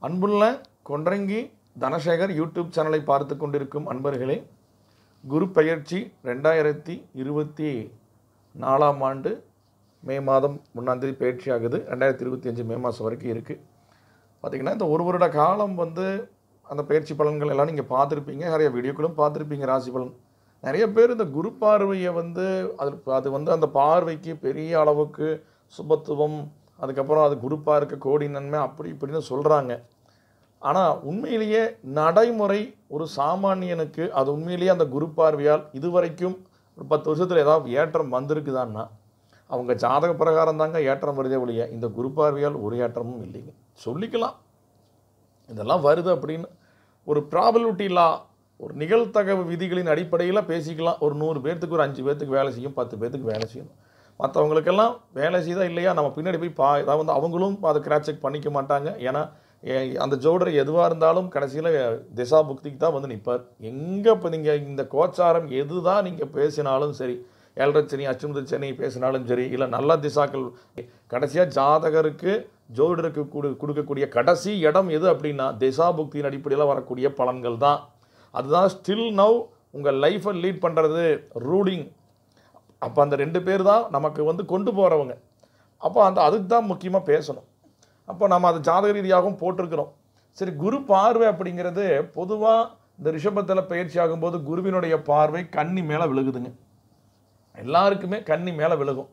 அன்புள்ள கொன்றங்கி தனசேகர் யூடியூப் சேனலை பார்த்து கொண்டிருக்கும் அன்பர்களே, குரு பெயர்ச்சி 2024ஆம் ஆண்டு மே மாதம் 1ஆம் தேதி பயிற்சி ஆகுது. 2025 மே மாதம் வரைக்கும் இருக்குது. பார்த்திங்கன்னா இந்த ஒரு வருட காலம் அந்த பயிற்சி பலன்கள் எல்லாம் நீங்கள் பார்த்துருப்பீங்க. நிறைய வீடியோக்களும் பார்த்துருப்பீங்க. ராசி பலன் நிறைய பேர் இந்த குரு பார்வையை அது அந்த பார்வைக்கு பெரிய அளவுக்கு சுபத்துவம், அதுக்கப்புறம் அது குருப்பாக இருக்க கோடி நன்மை அப்படி இப்படின்னு சொல்கிறாங்க. ஆனால் உண்மையிலேயே நடைமுறை ஒரு சாமானியனுக்கு அது உண்மையிலேயே அந்த குரு பார்வையால் இதுவரைக்கும் ஒரு 10 வருஷத்தில் ஏதாவது ஏற்றம் வந்திருக்குதான்னா அவங்க ஜாதக பிரகாரம் தாங்க ஏற்றம் வருதே ஒழிய இந்த குரு பார்வையால் ஒரு ஏற்றமும் இல்லைங்க. சொல்லிக்கலாம் இதெல்லாம் வருது அப்படின்னு ஒரு ப்ராபபிலிட்டி லா, ஒரு நிகழ்தகவு விதிகளின் அடிப்படையில் பேசிக்கலாம். ஒரு 100 பேர்த்துக்கு ஒரு 5 பேர்த்துக்கு வேலை செய்யும், 10 பேர்த்துக்கு வேலை செய்யணும். மற்றவங்களுக்கெல்லாம் வேலை செய்தா இல்லையா நம்ம பின்னாடி போய் அவங்களும் அதை கிராஸ் செக் பண்ணிக்க மாட்டாங்க. ஏன்னா அந்த ஜோடர் எதுவாக இருந்தாலும் கடைசியில் திசா புக்திக்கு தான் நிற்பார். எங்கே இப்போ நீங்கள் இந்த கோச்சாரம் எது தான் நீங்கள் பேசினாலும் சரி, 7.5 சனி அச்சுமுத சனி பேசினாலும் சரி, இல்லை நல்ல திசாக்கள் கடைசியாக ஜாதகருக்கு ஜோடருக்கு கொடுக்கக்கூடிய கடைசி இடம் எது அப்படின்னா திசா புக்தியின் அடிப்படையில் வரக்கூடிய பலன்கள் தான். அதுதான் ஸ்டில் நவ் உங்கள் லைஃப்பை லீட் பண்ணுறது ரூலிங். அப்போ அந்த 2 பேர் தான் நமக்கு கொண்டு போகிறவங்க. அப்போ அதுக்கு தான் முக்கியமாக பேசணும். அப்போ நம்ம அது ஜாதக ரீதியாகவும் போட்டிருக்கிறோம். சரி, குரு பார்வை அப்படிங்கிறது பொதுவாக இந்த ரிஷபத்தில் பயிற்சி ஆகும்போது குருவினுடைய பார்வை கன்னி மேலே விழுகுதுங்க. எல்லாருக்குமே கன்னி மேலே விழுகும்.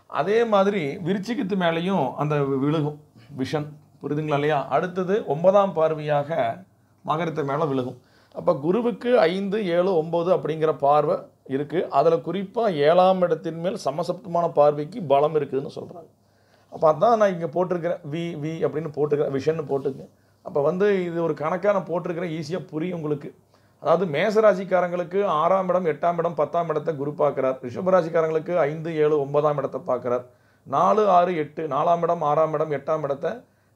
அதே மாதிரி விருச்சிகத்து மேலேயும் அந்த விழுகும் விஷன், புரியுதுங்களா இல்லையா? அடுத்தது 9ஆம் பார்வையாக மகரத்து மேலே விழுகும். அப்போ குருவுக்கு 5, 7, 9 அப்படிங்கிற பார்வை இருக்குது. அதில் குறிப்பாக 7ஆம் இடத்தின் மேல் சமசப்தமான பார்வைக்கு பலம் இருக்குதுன்னு சொல்கிறாங்க. அப்போ அதான் நான் இங்கே போட்டிருக்கிறேன், வி அப்படின்னு போட்டிருக்கிறேன், விஷன்னு போட்டுருக்கேன். அப்போ இது ஒரு கணக்காக நான் போட்டிருக்கிறேன், ஈஸியாக புரியும் உங்களுக்கு. அதாவது மேசராசிக்காரங்களுக்கு 6ஆம் இடம், 8ஆம் இடம், 10ஆம் இடத்தை குரு பார்க்குறார். ரிஷபராசிக்காரங்களுக்கு 5, 7, 9ஆம் இடத்தை பார்க்குறார். 4, 6, 8 4ஆம் இடம், 6ஆம் இடம், 8ஆம் இடத்தை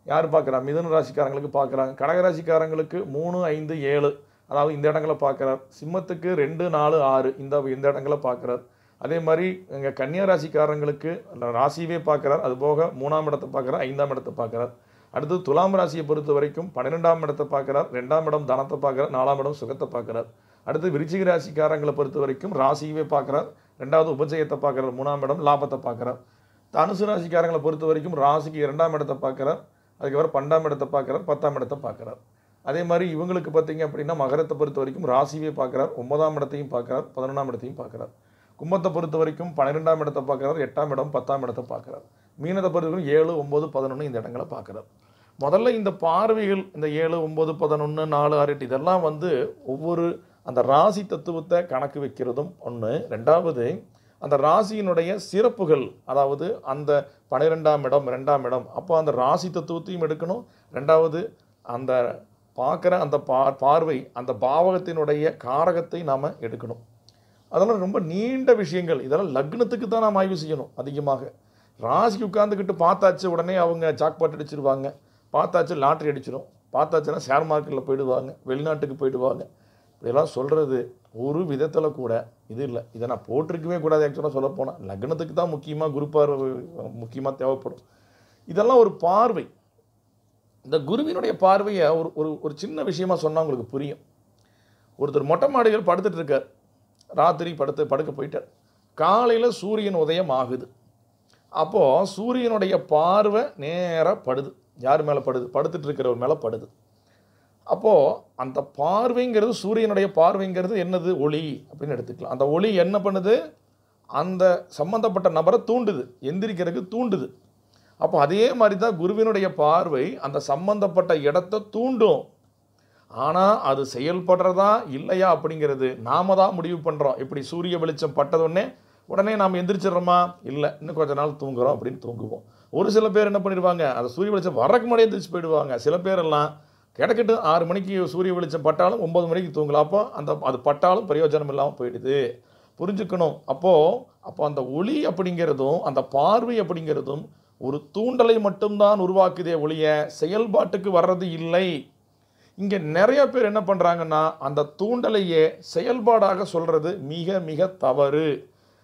யார் பார்க்குறா? மிதுன ராசிக்காரங்களுக்கு பார்க்குறாங்க. கடகராசிக்காரங்களுக்கு 3, 5, 7 அதாவது இந்த இடங்களை பார்க்குறார். சிம்மத்துக்கு 2, 4, 6 இந்த இடங்களை பார்க்குறார். அதே மாதிரி எங்கள் கன்னியா ராசிக்காரங்களுக்கு ராசியவே பார்க்குறார். அதுபோக 3ஆம் இடத்தை பார்க்குறார், 5ஆம் இடத்தை பார்க்குறார். அடுத்து துலாம் ராசியை பொறுத்த வரைக்கும் 12ஆம் இடத்தை பார்க்குறார், 2ஆம் இடம் தனத்தை பார்க்குறார், 4ஆம் இடம் சுகத்தை பார்க்குறார். அடுத்து விருச்சிக ராசிக்காரங்களை பொறுத்த வரைக்கும் ராசியவே பார்க்குறார், 2வது உபஜயத்தை பார்க்குறார், 3ஆம் இடம் லாபத்தை பார்க்குறார். தனுசு ராசிக்காரங்களை பொறுத்த வரைக்கும் ராசிக்கு 2ஆம் இடத்தை பார்க்குறார், அதுக்கப்புறம் 12ஆம் இடத்தை பார்க்குறார், 10ஆம் இடத்தை பார்க்குறார். அதே மாதிரி இவங்களுக்கு பார்த்தீங்க அப்படின்னா மகரத்தை பொறுத்த வரைக்கும் ராசியவே பார்க்குறார், 9ஆம் இடத்தையும் பார்க்குறார், 11ஆம் இடத்தையும் பார்க்குறார். கும்பத்தை பொறுத்த வரைக்கும் 12ஆம் இடத்தை பார்க்குறார், 8ஆம் இடம், 10ஆம் இடத்தை பார்க்குறார். மீனத்தை பொறுத்த வரைக்கும் 7, 9, 11 இந்த இடங்களை பார்க்குறார். முதல்ல இந்த பார்வைகள் இந்த 7, 9, 11, 4, 6, 8 இதெல்லாம் ஒவ்வொரு அந்த ராசி தத்துவத்தை கணக்கு வைக்கிறதும் ஒன்று. 2வது அந்த ராசியினுடைய சிறப்புகள், அதாவது அந்த 12ஆம் இடம், 2ஆம் இடம், அப்போ அந்த ராசி தத்துவத்தையும் எடுக்கணும். 2வது அந்த பார்க்குற அந்த பார்வை அந்த பாவகத்தினுடைய காரகத்தை நாம் எடுக்கணும். அதெல்லாம் ரொம்ப நீண்ட விஷயங்கள். இதெல்லாம் லக்னத்துக்கு தான் நாம் ஆய்வு செய்யணும். அதிகமாக ராசிக்கு உட்காந்துக்கிட்டு பார்த்தாச்சு உடனே அவங்க ஜாக்பாட் அடிச்சிருவாங்க, பார்த்தாச்சு லாட்ரி அடிச்சிடும், பார்த்தாச்சுன்னா ஷேர் மார்க்கெட்டில் போயிடுவாங்க, வெளிநாட்டுக்கு போயிடுவாங்க. இதெல்லாம் சொல்கிறது ஒரு விதத்தில் கூட இது இல்லை. இதை நான் போட்டிருக்கவே கூடாது. ஆக்சுவலாக சொல்ல போனால் லக்னத்துக்கு தான் முக்கியமாக குரு பார்வை முக்கியமாக தேவைப்படும். இதெல்லாம் ஒரு பார்வை. இந்த குருவினுடைய பார்வையை ஒரு சின்ன விஷயமா சொன்னால் உங்களுக்கு புரியும். ஒருத்தர் மொட்டை மாடிகள் படுத்துட்டு இருக்கார், ராத்திரி படுக்க போயிட்டார். காலையில் சூரியன் உதயம் ஆகுது. அப்போது சூரியனுடைய பார்வை நேராக படுது. யார் மேலே படுது? படுத்துட்டு இருக்கிறவர் மேலே படுது. அப்போது அந்த பார்வைங்கிறது, சூரியனுடைய பார்வைங்கிறது என்னது? ஒளி அப்படின்னு எடுத்துக்கலாம். அந்த ஒளி என்ன பண்ணுது? அந்த சம்பந்தப்பட்ட நபரை தூண்டுது, எந்திரிக்கிறதுக்கு தூண்டுது. அப்போ அதே மாதிரி தான் குருவினுடைய பார்வை அந்த சம்பந்தப்பட்ட இடத்தை தூண்டும். ஆனால் அது செயல்படுறதா இல்லையா அப்படிங்கிறது நாம தான் முடிவு பண்ணுறோம். இப்படி சூரிய வெளிச்சம் பட்டதுடனே உடனே நாம் எந்திரிச்சிடறோமா? இல்லை, இன்னும் கொஞ்ச நாள் தூங்குறோம் அப்படின்னு தூங்குவோம். ஒரு சில பேர் என்ன பண்ணிடுவாங்க, அந்த சூரிய வெளிச்சம் வரக்கு முன்னாடியே எந்திரிச்சு போயிடுவாங்க. சில பேரெல்லாம் கிடக்கிட்டு 6 மணிக்கு சூரிய வெளிச்சம் பட்டாலும் 9 மணிக்கு தூங்கலாம். அப்போ அது பட்டாலும் பிரயோஜனம் இல்லாமல் போயிடுது. புரிஞ்சுக்கணும். அப்போ அந்த ஒளி அப்படிங்கிறதும் அந்த பார்வை அப்படிங்கிறதும் ஒரு தூண்டலை மட்டும்தான் உருவாக்குதே ஒழிய செயல்பாட்டுக்கு வர்றது இல்லை. இங்கே நிறைய பேர் என்ன பண்ணுறாங்கன்னா அந்த தூண்டலையே செயல்பாடாக சொல்கிறது மிக மிக தவறு.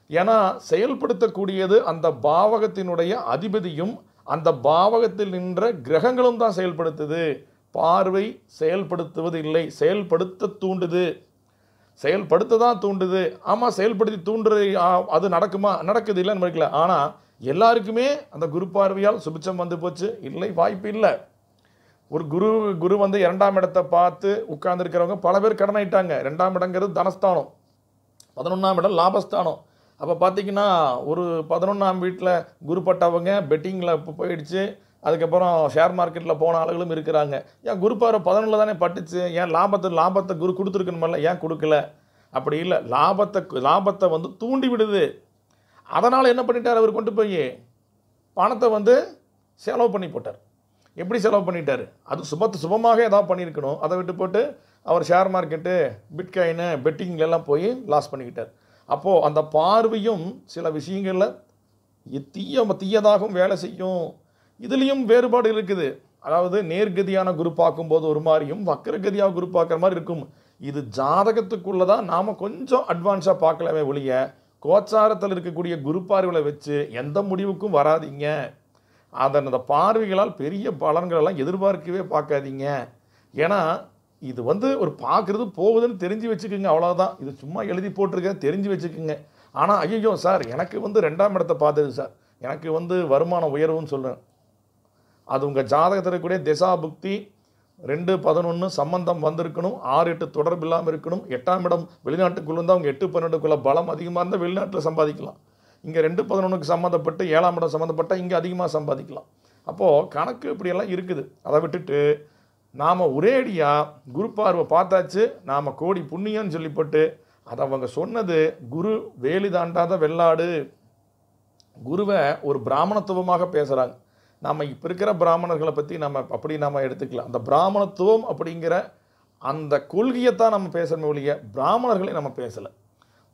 ஏன்னா செயல்படுத்தக்கூடியது அந்த பாவகத்தினுடைய அதிபதியும் அந்த பாவகத்தில் நின்ற கிரகங்களும் தான் செயல்படுத்துது. பார்வை செயல்படுத்துவது இல்லை, செயல்படுத்த தூண்டுது. செயல்படுத்த தான் தூண்டுது. ஆமாம், செயல்படுத்தி தூண்டுறது அது நடக்குமா? நடக்குது, இல்லைன்னு வைக்கல. ஆனால் எல்லாருக்குமே அந்த குரு பார்வையால் சுபிட்சம் வந்து போச்சு? இல்லை, வாய்ப்பு இல்லை. ஒரு குரு வந்து 2ஆம் இடத்தை பார்த்து உட்கார்ந்துருக்கிறவங்க பல பேர் கடன் ஆயிட்டாங்க. 2ஆம் இடங்கிறது தனஸ்தானம், 11ஆம் இடம் லாபஸ்தானம். அப்போ பார்த்தீங்கன்னா ஒரு 11ஆம் வீட்டில் குரு பட்டவங்க பெட்டிங்கில் போயிடுச்சு. அதுக்கப்புறம் ஷேர் மார்க்கெட்டில் போன ஆளுகளும் இருக்கிறாங்க. ஏன் குரு பார்வை 11 தானே பட்டுச்சு, ஏன் லாபத்தை குரு கொடுத்துருக்கணுமில்ல, ஏன் கொடுக்கல? அப்படி இல்லை, லாபத்தை வந்து தூண்டி விடுது. அதனால் என்ன பண்ணிட்டார் அவர்? கொண்டு போய் பணத்தை வந்து செலவு பண்ணி போட்டார். எப்படி செலவு பண்ணிட்டார்? அது சுபமாக ஏதாவது பண்ணியிருக்கணும். அதை விட்டு போட்டு அவர் ஷேர் மார்க்கெட்டு, பிட்காயினு, பெட்டிங்லாம் போய் லாஸ் பண்ணிக்கிட்டார். அப்போது அந்த பார்வையும் சில விஷயங்களில் தீயதாகவும் வேலை செய்யும். இதுலேயும் வேறுபாடு இருக்குது. அதாவது நேர்கதியான குரு பார்க்கும்போது ஒரு மாதிரியும் வக்கரகதியாக குரு பார்க்குற மாதிரி இருக்கும். இது ஜாதகத்துக்குள்ளே தான் நாம் கொஞ்சம் அட்வான்ஸாக பார்க்கலாமே ஒழிய கோச்சாரத்தில் இருக்கக்கூடிய குரு பார்வைகளை வச்சு எந்த முடிவுக்கும் வராதிங்க. அந்த பார்வைகளால் பெரிய பலன்களெல்லாம் எதிர்பார்க்கவே பார்க்காதீங்க. ஏன்னா இது வந்து ஒரு பார்க்குறது போகுதுன்னு தெரிஞ்சு வச்சுக்கோங்க, அவ்வளோதான். இது சும்மா எழுதி போட்டிருக்க தெரிஞ்சு வச்சுக்கோங்க. ஆனால் ஐயோ சார், எனக்கு வந்து 2ஆம் இடத்தை பார்த்தது சார், எனக்கு வந்து வருமான உயர்வுன்னு சொல்கிறேன். அது உங்கள் ஜாதகத்தில் இருக்கக்கூடிய திசா புக்தி 2, 11 சம்பந்தம் வந்திருக்கணும். 6, 8 தொடர்பு இல்லாமல் இருக்கணும். 8ஆம் இடம் வெளிநாட்டுக்குள்ளே இருந்தால் அவங்க 8, 12க்குள்ளே பலம் அதிகமாக இருந்தால் வெளிநாட்டில் சம்பாதிக்கலாம். இங்கே 2, 11க்கு சம்மந்தப்பட்டு 7ஆம் இடம் சம்மந்தப்பட்டால் இங்கே அதிகமாக சம்பாதிக்கலாம். அப்போது கணக்கு இப்படியெல்லாம் இருக்குது. அதை விட்டுட்டு நாம் ஒரேடியாக குரு பார்வை பார்த்தாச்சு, நாம் கோடி புண்ணியம்னு சொல்லிப்பட்டு அதை அவங்க சொன்னது குரு வேலி தாண்டாத வெள்ளாடு. குருவை ஒரு பிராமணத்துவமாக பேசுகிறாங்க. நம்ம இப்போ இருக்கிற பிராமணர்களை பற்றி நம்ம எடுத்துக்கலாம். அந்த பிராமணத்துவம் அப்படிங்கிற அந்த கொள்கையைத்தான் நம்ம பேசணுமே ஒழிய பிராமணர்களை நம்ம பேசலை.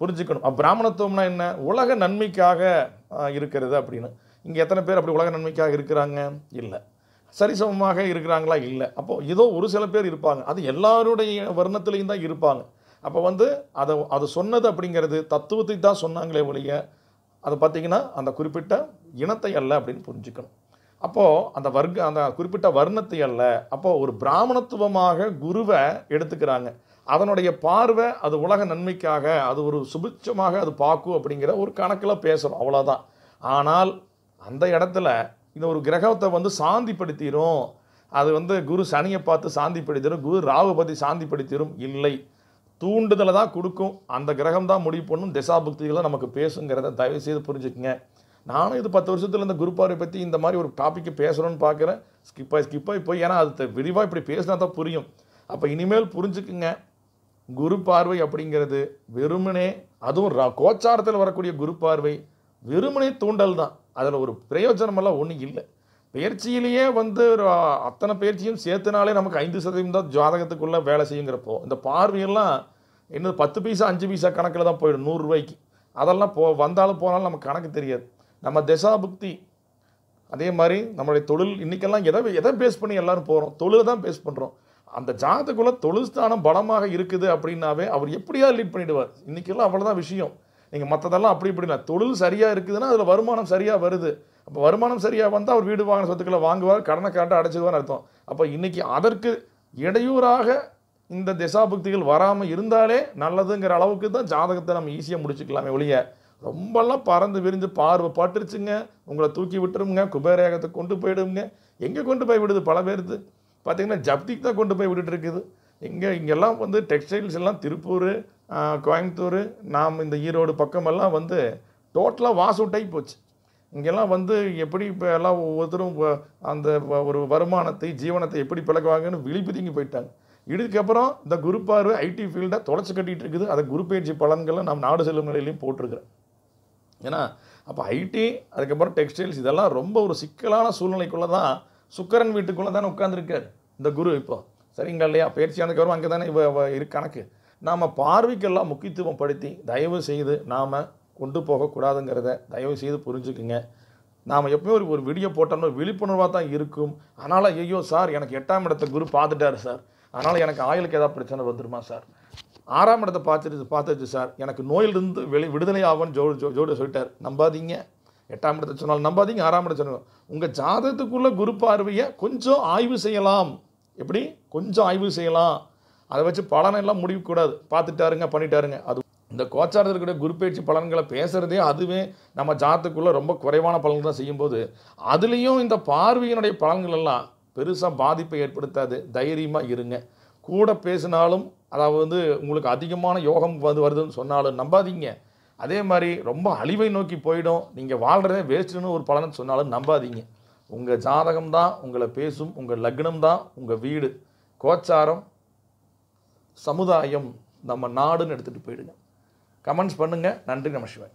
புரிஞ்சுக்கணும். பிராமணத்துவம்னா என்ன? உலக நன்மைக்காக இருக்கிறது அப்படின்னு. இங்கே எத்தனை பேர் அப்படி உலக நன்மைக்காக இருக்கிறாங்க? இல்லை. சரிசமமாக இருக்கிறாங்களா? இல்லை. அப்போது ஏதோ ஒரு சில பேர் இருப்பாங்க. அது எல்லாருடைய வர்ணத்துலேயும் தான் இருப்பாங்க. அப்போ வந்து அது சொன்னது அப்படிங்கிறது தத்துவத்தை தான் சொன்னாங்களே ஒழிய அதை பார்த்திங்கன்னா அந்த குறிப்பிட்ட இனத்தை அல்ல அப்படின்னு புரிஞ்சுக்கணும். அப்போது அந்த குறிப்பிட்ட வர்ணத்தை அல்ல. அப்போது ஒரு பிராமணத்துவமாக குருவை எடுத்துக்கிறாங்க. அதனுடைய பார்வை அது உலக நன்மைக்காக, அது ஒரு சுபிட்சமாக அது பார்க்கும் அப்படிங்கிற ஒரு கணக்கில் பேசுகிறோம், அவ்வளோதான். ஆனால் அந்த இடத்துல இந்த ஒரு கிரகத்தை வந்து சாந்திப்படுத்திடும். அது வந்து குரு சனியை பார்த்து சாந்திப்படுத்திடும், குரு ராகு பற்றி சாந்திப்படுத்திடும். இல்லை, தூண்டுதலை தான் கொடுக்கும். அந்த கிரகம் தான் முடிவு பண்ணும். திசாபுக்திகளை நமக்கு பேசுங்கிறத தயவு செய்து புரிஞ்சுக்குங்க. நானும் இது 10 வருஷத்தில் இந்த குரு பார்வை பற்றி இந்த மாதிரி ஒரு டாப்பிக்கு பேசுகிறோன்னு பார்க்குறேன். ஸ்கிப்பாகி போய், ஏன்னா அது விரிவாக இப்படி பேசினா தான் புரியும். அப்போ இனிமேல் புரிஞ்சுக்குங்க, குரு பார்வை அப்படிங்கிறது வெறுமனே, அதுவும் கோச்சாரத்தில் வரக்கூடிய குரு பார்வை வெறுமனே தூண்டல் தான். அதில் ஒரு பிரயோஜனமெல்லாம் ஒன்றும் இல்லை. பயிற்சியிலேயே வந்து அத்தனை பயிற்சியும் சேர்த்துனாலே நமக்கு 5% தான் ஜாதகத்துக்குள்ளே வேலை செய்யுங்கிறப்போ இந்த பார்வையெல்லாம் இன்னும் 10 பைசா 5 பைசா கணக்கில் தான் போயிடும், 100 ரூபாய்க்கு. அதெல்லாம் வந்தாலும் போனாலும் நமக்கு கணக்கு தெரியாது. நம்ம திசாபுக்தி அதே மாதிரி நம்மளுடைய தொழில் இன்றைக்கெல்லாம் எதை பேஸ் பண்ணி எல்லோரும் போகிறோம்? தொழிலை தான் பேஸ் பண்ணுறோம். அந்த ஜாதகத்துக்குள்ளே தொழில் ஸ்தானம் பலமாக இருக்குது அப்படின்னாவே அவர் எப்படியாவது லீட் பண்ணிவிடுவார். இன்றைக்கெல்லாம் அவ்வளோதான் விஷயம். நீங்கள் மற்றதெல்லாம் அப்படி இப்படின்னா தொழில் சரியாக இருக்குதுன்னா அதில் வருமானம் சரியாக வருது. அப்போ வருமானம் சரியாக வந்தால் அவர் வீடு வாங்கின சொத்துக்களை வாங்குவார், கடனை காட்ட அடைச்சிடுவார்னு அர்த்தம். அப்போ இன்றைக்கி அதற்கு இடையூறாக இந்த திசாபுக்திகள் வராமல் இருந்தாலே நல்லதுங்கிற அளவுக்கு தான் ஜாதகத்தை நம்ம ஈஸியாக முடிச்சுக்கலாமே ஒழிய ரொம்பலாம் பறந்து விரிஞ்சு பார்வை பட்டுருச்சுங்க, உங்களை தூக்கி விட்டுருங்க, குபேரேகத்தை கொண்டு போயிடுங்க. எங்கே கொண்டு போய் விடுது? பல பேருக்கு பார்த்திங்கன்னா ஜப்திக்கு தான் கொண்டு போய் விட்டுட்டு இருக்குது. இங்கெல்லாம் வந்து டெக்ஸ்டைல்ஸ் எல்லாம் திருப்பூர், கோயம்புத்தூர், நாம் இந்த ஈரோடு பக்கமெல்லாம் வந்து டோட்டலாக வாஸ் அவுட் ஆகி போச்சு. இங்கெல்லாம் வந்து எப்படி இப்போ எல்லாம் ஒவ்வொருத்தரும் அந்த ஒரு வருமானத்தை ஜீவனத்தை எப்படி பிளக்குவாங்கன்னு விழிப்புதிங்கி போயிட்டாங்க. இதுக்கப்புறம் இந்த குரு பார்வை ஐடி ஃபீல்டை தொலைச்சி கட்டிகிட்டு இருக்குது. அதை குரு பயிற்சி பலன்களை நம்ம நாடு செல்லும் நிலையிலையும் போட்டிருக்கிறேன். ஏன்னா அப்போ ஐடி அதுக்கப்புறம் டெக்ஸ்டைல்ஸ் இதெல்லாம் ரொம்ப ஒரு சிக்கலான சூழ்நிலைக்குள்ளே தான் சுக்கரன் வீட்டுக்குள்ளே தானே உட்காந்துருக்கார் இந்த குரு. இப்போ சரிங்களா இல்லையா? பயிற்சியானதுக்கப்புறம் அங்கே தானே இருக்கு கணக்கு. நாம் பார்வைக்கெல்லாம் முக்கியத்துவம் படுத்தி தயவு செய்து நாம் கொண்டு போகக்கூடாதுங்கிறத தயவு செய்து புரிஞ்சுக்குங்க. நாம் எப்போயும் ஒரு வீடியோ போட்டோம்னா விழிப்புணர்வாக தான் இருக்கும். அதனால் ஐயோ சார் எனக்கு 8ஆம் இடத்தை குரு பார்த்துட்டார் சார், அதனால் எனக்கு ஆயுளுக்கு ஏதாவது பிரச்சனை வந்துடுமா சார், 6ஆம் இடத்தை பார்த்துச்சு சார், எனக்கு நோயிலிருந்து விடுதலை ஆகும்னு ஜோடி சொல்லிட்டார். நம்பாதீங்க. 8ஆம் இடத்தை சொன்னாலும் நம்பாதீங்க, 6ஆம் இடத்தை சொன்னாலும். உங்கள் ஜாதகத்துக்குள்ளே குரு பார்வையை கொஞ்சம் ஆய்வு செய்யலாம். எப்படி கொஞ்சம் ஆய்வு செய்யலாம், அதை வச்சு பலனெல்லாம் முடிக்கக்கூடாது. பார்த்துட்டாருங்க பண்ணிட்டாருங்க. அது இந்த கோச்சாரத்தில் இருக்கிற குரு பயிற்சி பலன்களை பேசுகிறதே அதுவே நம்ம ஜாதத்துக்குள்ளே ரொம்ப குறைவான பலன்கள் தான் செய்யும்போது, அதுலேயும் இந்த பார்வையினுடைய பலன்கள் எல்லாம் பெருசாக பாதிப்பை ஏற்படுத்தாது. தைரியமாக இருங்க. கூட பேசினாலும் அதாவது உங்களுக்கு அதிகமான யோகம் வருதுன்னு சொன்னாலும் நம்பாதீங்க. அதே மாதிரி ரொம்ப அழிவை நோக்கி போயிடும், நீங்கள் வாழ்கிறதே வேஸ்ட்டுன்னு ஒரு பலன் சொன்னாலும் நம்பாதீங்க. உங்கள் ஜாதகம் தான் உங்களை பேசும், உங்கள் லக்னம் தான் உங்கள் வீடு. கோச்சாரம், சமுதாயம், நம்ம நாடுன்னு எடுத்துகிட்டு போயிடுங்க. கமெண்ட்ஸ் பண்ணுங்கள். நன்றி. நமசிவாய்.